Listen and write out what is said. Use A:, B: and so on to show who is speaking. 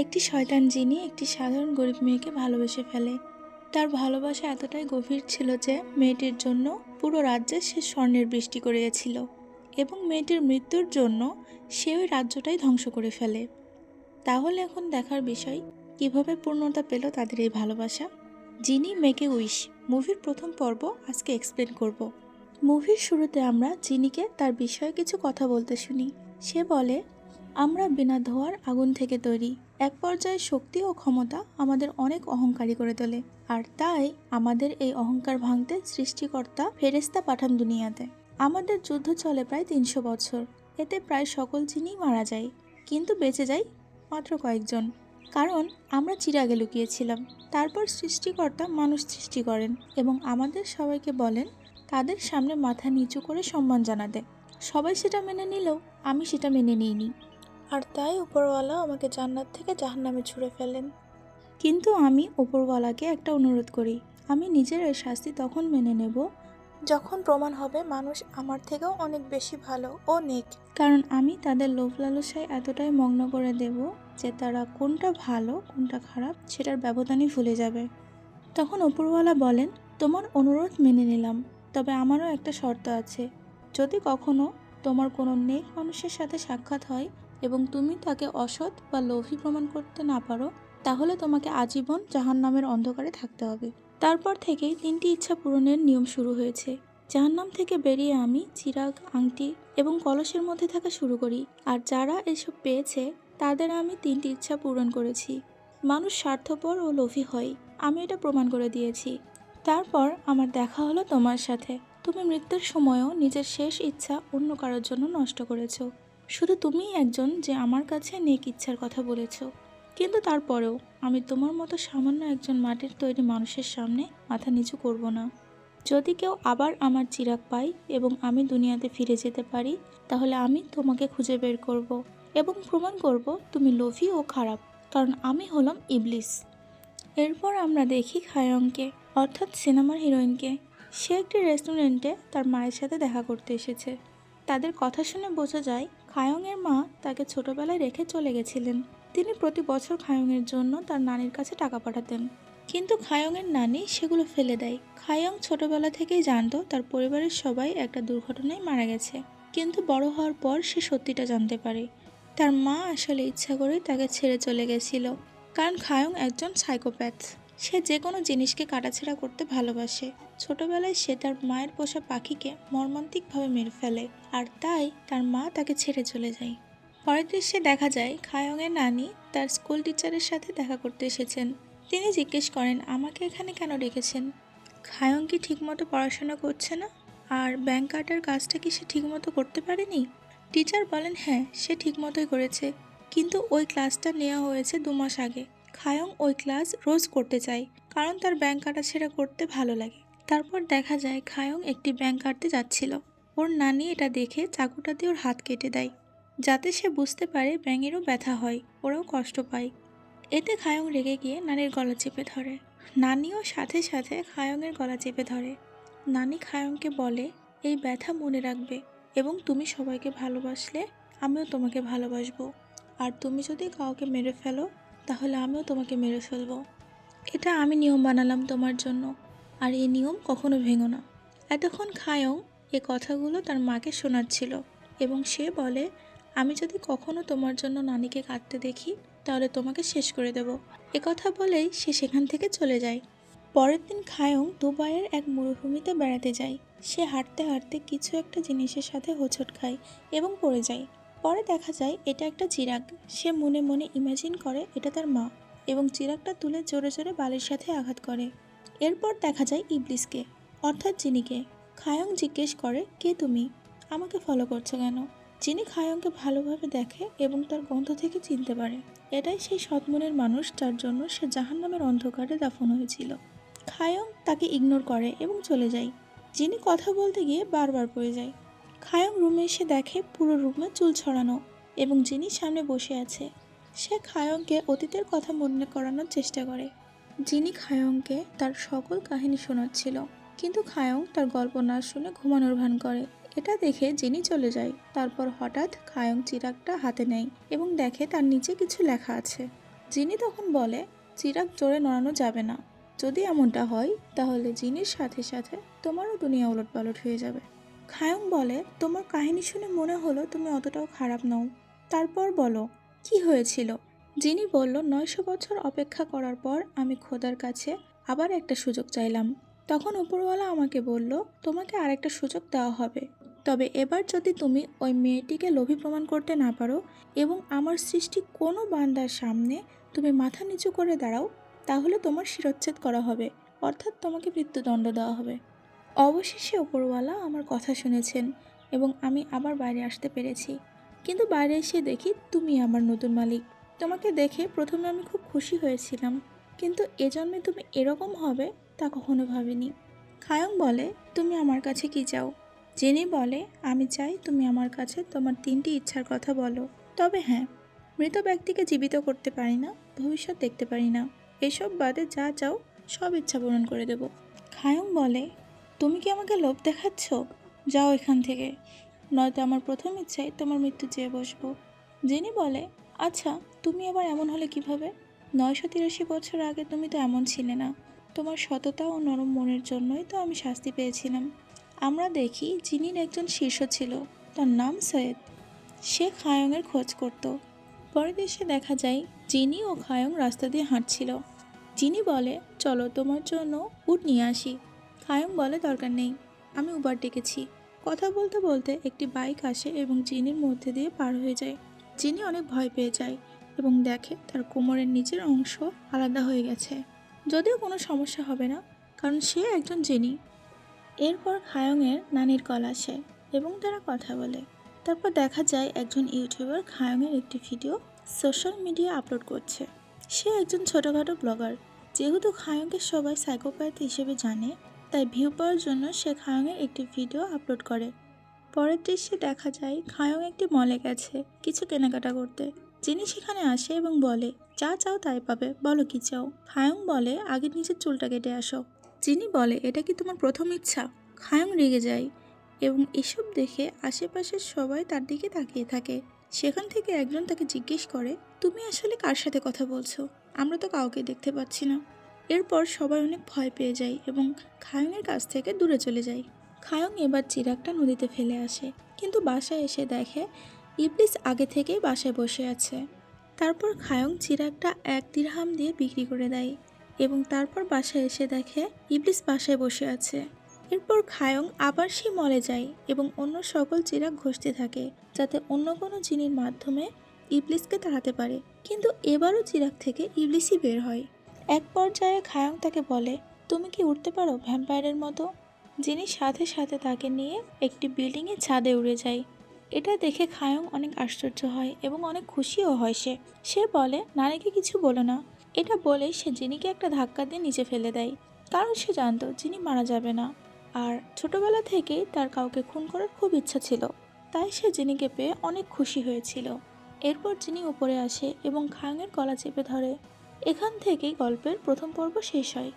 A: একটি শয়তান জিনি একটি সাধারণ গরিব মেয়েকে ভালোবেসে ফেলে। তার ভালোবাসা এতটাই গভীর ছিল যে মেয়েটির জন্য পুরো রাজ্যে সে স্বর্ণের বৃষ্টি করিয়েছিল এবং মেয়েটির মৃত্যুর জন্য সে ওই রাজ্যটাই ধ্বংস করে ফেলে। তাহলে এখন দেখার বিষয় কিভাবে পূর্ণতা পেল তাদের এই ভালোবাসা। জিনি মেক এ উইশ মুভির প্রথম পর্ব আজকে এক্সপ্লেন করব। মুভির শুরুতে আমরা জিনিকে তার বিষয়ে কিছু কথা বলতে শুনি। সে বলে, আমরা বিনা ধোঁয়ার আগুন থেকে তৈরি। এক পর্যায়ে শক্তি ও ক্ষমতা আমাদের অনেক অহংকারী করে তোলে, আর তাই আমাদের এই অহংকার ভাঙতে সৃষ্টিকর্তা ফেরেশতা পাঠান দুনিয়াতে। আমাদের যুদ্ধ চলে প্রায় 300 বছর। এতে প্রায় সকল জিনিই মারা যায়, কিন্তু বেঁচে যায় মাত্র কয়েকজন, কারণ আমরা চিরাগে লুকিয়েছিলাম। তারপর সৃষ্টিকর্তা মানুষ সৃষ্টি করেন এবং আমাদের সবাইকে বলেন তাদের সামনে মাথা নিচু করে সম্মান জানাতে। সবাই সেটা মেনে নিলেও আমি সেটা মেনে নিইনি, আর তাই উপরওয়ালা আমাকে জান্নাত থেকে জাহান্নামে ছুঁড়ে ফেলেন। কিন্তু আমি উপরওয়ালাকে একটা অনুরোধ করি, আমি নিজের এই শাস্তি তখন মেনে নেব যখন প্রমাণ হবে মানুষ আমার থেকেও অনেক বেশি ভালো ও নেক। কারণ আমি তাদের লোভ লালসায় এতটাই মগ্ন করে দেব যে তারা কোনটা ভালো কোনটা খারাপ সেটার ব্যবধানই ভুলে যাবে। তখন উপরওয়ালা বলেন, তোমার অনুরোধ মেনে নিলাম, তবে আমারও একটা শর্ত আছে। যদি কখনো তোমার কোনো নেক মানুষের সাথে সাক্ষাৎ হয় এবং তুমি তাকে অসৎ বা লোভী প্রমাণ করতে না পারো, তাহলে তোমাকে আজীবন জাহান্নামের অন্ধকারে থাকতে হবে। তারপর থেকেই 3টি ইচ্ছা পূরণের নিয়ম শুরু হয়েছে। জাহান্নাম থেকে বেরিয়ে আমি চিরাগ, আংটি এবং কলসের মধ্যে থাকা শুরু করি, আর যারা এসব পেয়েছে তাদের আমি 3টি ইচ্ছা পূরণ করেছি। মানুষ স্বার্থপর ও লোভী হয়, আমি এটা প্রমাণ করে দিয়েছি। তারপর আমার দেখা হলো তোমার সাথে। তুমি মৃত্যুর সময়ও নিজের শেষ ইচ্ছা অন্য কারোর জন্য নষ্ট করেছো। শুধু তুমিই একজন যে আমার কাছে নেক ইচ্ছার কথা বলেছো। কিন্তু তারপরেও আমি তোমার মতো সামান্য একজন মাটির তৈরি মানুষের সামনে মাথা নিচু করব না। যদি কেউ আবার আমার চিরাগ পায় এবং আমি দুনিয়াতে ফিরে যেতে পারি, তাহলে আমি তোমাকে খুঁজে বের করব এবং প্রমাণ করব তুমি লোভী ও খারাপ, কারণ আমি হলাম ইবলিস। এরপর আমরা দেখি খায়ংকে, অর্থাৎ সিনেমার হিরোইনকে। সে একটি রেস্টুরেন্টে তার মায়ের সাথে দেখা করতে এসেছে। তাদের কথা শুনে বোঝা যায় খায়ংয়ের মা তাকে ছোটবেলায় রেখে চলে গেছিলেন। তিনি প্রতি বছর খায়ংয়ের জন্য তার নানির কাছে টাকা পাঠাতেন, কিন্তু খায়ংয়ের নানি সেগুলো ফেলে দেয়। খায়ং ছোটবেলা থেকেই জানতো তার পরিবারের সবাই একটা দুর্ঘটনায় মারা গেছে, কিন্তু বড় হওয়ার পর সে সত্যিটা জানতে পারে তার মা আসলে ইচ্ছা করে তাকে ছেড়ে চলে গেছিল। কারণ খায়ং একজন সাইকোপ্যাথ। সে যে কোনো জিনিসকে কাটাছেঁড়া করতে ভালোবাসে। ছোটবেলায় সে তার মায়ের পোষা পাখিকে মর্মান্তিকভাবে মেরে ফেলে, আর তাই তার মা তাকে ছেড়ে চলে যায়। পরের দৃশ্যে দেখা যায় খায়ংয়ের নানি তার স্কুল টিচারের সাথে দেখা করতে এসেছেন। তিনি জিজ্ঞেস করেন, আমাকে এখানে কেন রেখেছেন? খায়ং কি ঠিকমতো পড়াশোনা করছে না? আর ব্যাংক কার্ডের কাজটা কি সে ঠিকমতো করতে পারেনি? টিচার বলেন, হ্যাঁ, সে ঠিকমতোই করেছে, কিন্তু ওই ক্লাসটা নেওয়া হয়েছে 2 মাস আগে। খায়ং ওই ক্লাস রোজ করতে চায়, কারণ তার ব্যাংক কাটাছেঁড়া করতে ভালো লাগে। তারপর দেখা যায় খায়ং একটি ব্যাংক কাটতে যাচ্ছিল। ওর নানি এটা দেখে চাকুটা দিয়ে ওর হাত কেটে দেয়, যাতে সে বুঝতে পারে ব্যাঙেরও ব্যথা হয়, ওরাও কষ্ট পায়। এতে খায়ং রেগে গিয়ে নানির গলা চেপে ধরে। নানিও সাথে সাথে খায়ংয়ের গলা চেপে ধরে। নানি খায়ংকে বলে, এই ব্যথা মনে রাখবে এবং তুমি সবাইকে ভালোবাসলে আমিও তোমাকে ভালোবাসবো, আর তুমি যদি কাউকে মেরে ফেলো তাহলে আমিও তোমাকে মেরে ফেলবো। এটা আমি নিয়ম বানালাম তোমার জন্য, আর এই নিয়ম কখনো ভেঙো না। এতক্ষণ খায়ং এ কথাগুলো তার মাকে শোনাচ্ছিল এবং সে বলে, আমি যদি কখনো তোমার জন্য নানিকে কাঁদতে দেখি তাহলে তোমাকে শেষ করে দেব। কথা বলেই সে সেখান থেকে চলে যায়। পরের দিন খায়ং দুবাইয়ের এক মরুভূমিতে বেড়াতে যায়। সে হাঁটতে হাঁটতে কিছু একটা জিনিসের সাথে হোঁচট খায় এবং পড়ে যায়। পরে দেখা যায় এটা একটা চিরাগ। সে মনে মনে ইমাজিন করে এটা তার মা এবং চিরাগটা তুলে জোরে জোরে বালির সাথে আঘাত করে। এরপর দেখা যায় ইবলিসকে, অর্থাৎ জিনিকে। খায়ং জিজ্ঞেস করে, কে তুমি? আমাকে ফলো করছো কেন? যিনি খায়ংকে ভালোভাবে দেখে এবং তার গন্ধ থেকে চিনতে পারে। এটাই সেই সৎমনের মানুষ যার জন্য সে জাহান্নামের অন্ধকারে দাফন হয়েছিল। খায়ং তাকে ইগনোর করে এবং চলে যায়। যিনি কথা বলতে গিয়ে বারবার পড়ে যায়। খায়ং রুমে এসে দেখে পুরো রুমে চুল ছড়ানো এবং যিনি সামনে বসে আছে। সে খায়ংকে অতীতের কথা মনে করানোর চেষ্টা করে। যিনি খায়ংকে তার সকল কাহিনী শোনাচ্ছিল, কিন্তু খায়ং তার গল্প না শুনে ঘুমানোর ভান করে। এটা দেখে যিনি চলে যায়। তারপর হঠাৎ খায়ং চিরাগটা হাতে নেয় এবং দেখে তার নিচে কিছু লেখা আছে। জিনি তখন বলে, চিরাগ জোরে নড়ানো যাবে না। যদি এমনটা হয় তাহলে জিনির সাথে সাথে তোমারও দুনিয়া উলটপালট হয়ে যাবে। খায়ং বলে, তোমার কাহিনী শুনে মনে হলো তুমি অতটাও খারাপ নও। তারপর বলো, কি হয়েছিল? জিনি বলল, 900 বছর অপেক্ষা করার পর আমি খোদার কাছে আবার একটা সুযোগ চাইলাম। তখন উপরওয়ালা আমাকে বলল, তোমাকে আরেকটা সুযোগ দেওয়া হবে, তবে এবার যদি তুমি ওই মেয়েটিকে লোভী প্রমাণ করতে না পারো এবং আমার সৃষ্টি কোনো বান্দার সামনে তুমি মাথা নিচু করে দাঁড়াও, তাহলে তোমার শিরচ্ছেদ করা হবে, অর্থাৎ তোমাকে মৃত্যুদণ্ড দেওয়া হবে। অবশেষে ওপরওয়ালা আমার কথা শুনেছেন এবং আমি আবার বাইরে আসতে পেরেছি। কিন্তু বাইরে এসে দেখি তুমি আমার নতুন মালিক। তোমাকে দেখে প্রথমে আমি খুব খুশি হয়েছিলাম, কিন্তু এ জন্মে তুমি এরকম হবে তা কখনো ভাবিনি। খায়ং বলে, তুমি আমার কাছে কি চাও? জেনি বলে, আমি চাই তুমি আমার কাছে তোমার 3টি ইচ্ছার কথা বলো। তবে হ্যাঁ, মৃত ব্যক্তিকে জীবিত করতে পারি না, ভবিষ্যৎ দেখতে পারি না, এসব বাদে যা চাও সব ইচ্ছা পূরণ করে দেব। খায়ং বলে, তুমি কি আমাকে লোভ দেখাচ্ছ? যাও এখান থেকে, নয়তো আমার প্রথম ইচ্ছায় তোমার মৃত্যু চেয়ে বসবো। জেনি বলে, আচ্ছা তুমি আবার এমন হলে কিভাবে? 983 বছর আগে তুমি তো এমন ছিলে না। তোমার সততা ও নরম মনের জন্যই তো আমি শাস্তি পেয়েছিলাম। আমরা দেখি জিনির একজন শীর্ষ ছিল, তার নাম সৈয়দ। সে খায়ংয়ের খোঁজ করত। পরে দেশে দেখা যায় জিনি ও খায়ং রাস্তা দিয়ে হাঁটছিল। জিনি বলে, চলো তোমার জন্য উট নিয়ে আসি। খায়ং বলে, দরকার নেই, আমি উবার ডেকেছি। কথা বলতে বলতে একটি বাইক আসে এবং জিনির মধ্যে দিয়ে পার হয়ে যায়। জিনি অনেক ভয় পেয়ে যায় এবং দেখে তার কোমরের নিচের অংশ আলাদা হয়ে গেছে। যদিও কোনো সমস্যা হবে না, কারণ সে একজন জিনি। এরপর খায়ংয়ের নানির কল আসে এবং তারা কথা বলে। তারপর দেখা যায় একজন ইউটিউবার খায়ংয়ের একটি ভিডিও সোশ্যাল মিডিয়া আপলোড করছে। সে একজন ছোটোখাটো ব্লগার। যেহেতু খায়ংকে সবাই সাইকোপ্যাথ হিসেবে জানে, তাই ভিউ পাওয়ার জন্য সে খায়ংয়ের একটি ভিডিও আপলোড করে। পরের দৃশ্যে দেখা যায় খায়ং একটি মলে গেছে কিছু কেনাকাটা করতে। যিনি সেখানে আসে এবং বলে, যা চাও তাই পাবে, বলো কি চাও? খায়ং বলে, আগে নিজের চুলটা কেটে আসো। যিনি বলে, এটা কি তোমার প্রথম ইচ্ছা? খায়ং রেগে যায় এবং এসব দেখে আশেপাশের সবাই তার দিকে তাকিয়ে থাকে। সেখান থেকে একজন তাকে জিজ্ঞেস করে, তুমি আসলে কার সাথে কথা বলছো? আমরা তো কাউকে দেখতে পাচ্ছি না। এরপর সবাই অনেক ভয় পেয়ে যায় এবং খায়ংয়ের কাছ থেকে দূরে চলে যায়। খায়ং এবার চিরাগটা নদীতে ফেলে আসে, কিন্তু বাসায় এসে দেখে ইবলিস আগে থেকেই বাসায় বসে আছে। তারপর খায়ং চিরাগটা 1 দিরহাম দিয়ে বিক্রি করে দেয় এবং তারপর বাসায় এসে দেখে ইবলিস বাসায় বসে আছে। এরপর খায়ং আবার সেই মলে যায় এবং অন্য সকল চিরাগ ঘষতে থাকে, যাতে অন্য কোনো জিনির মাধ্যমে ইবলিসকে তাড়াতে পারে। কিন্তু এবারও চিরাগ থেকে ইবলিসই বের হয়। এক পর্যায়ে খায়ং তাকে বলে, তুমি কি উঠতে পারো ভ্যাম্পায়ারের মতো? যিনি সাথে সাথে তাকে নিয়ে একটি বিল্ডিংয়ের ছাদে উড়ে যায়। এটা দেখে খায়ং অনেক আশ্চর্য হয় এবং অনেক খুশিও হয়। সে বলে, নারীকে কিছু বলো না। এটা বলে সে জিনিকে একটা ধাক্কা দিয়ে নিচে ফেলে দেয়, কারণ সে জানতো জিনি মারা যাবে না। আর ছোটবেলা থেকেই তার কাউকে খুন করার খুব ইচ্ছা ছিল, তাই সে জিনিকে পেয়ে অনেক খুশি হয়েছিল। এরপর জিনি উপরে আসে এবং খায়ংয়ের গলা চেপে ধরে। এখান থেকেই গল্পের প্রথম পর্ব শেষ হয়।